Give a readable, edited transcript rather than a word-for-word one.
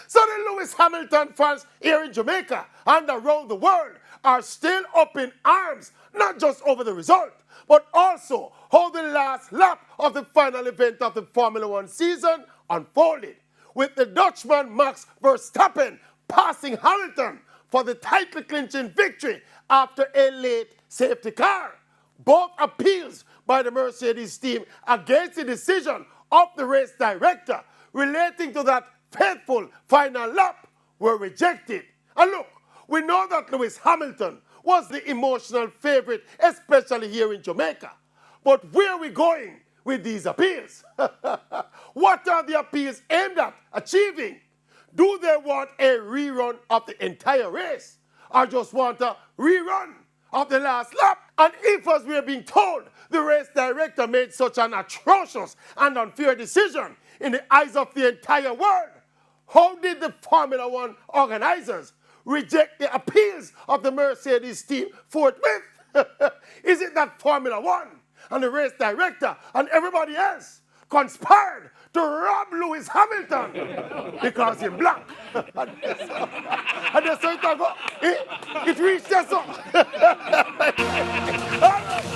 So the Lewis Hamilton fans here in Jamaica and around the world are still up in arms, not just over the result, but also how the last lap of the final event of the Formula One season unfolded, with the Dutchman Max Verstappen passing Hamilton for the title-clinching victory after a late safety car. Both appeals by the Mercedes team against the decision of the race director relating to that fateful final lap were rejected. And look, we know that Lewis Hamilton was the emotional favorite, especially here in Jamaica. But where are we going with these appeals? What are the appeals aimed at achieving? Do they want a rerun of the entire race, or just want a rerun of the last lap? And if, as we are being told, the race director made such an atrocious and unfair decision in the eyes of the entire world, how did the Formula One organizers reject the appeals of the Mercedes team forthwith? Is it that Formula One and the race director and everybody else conspired to rob Lewis Hamilton because he's black? And that's how it go. It reached us up.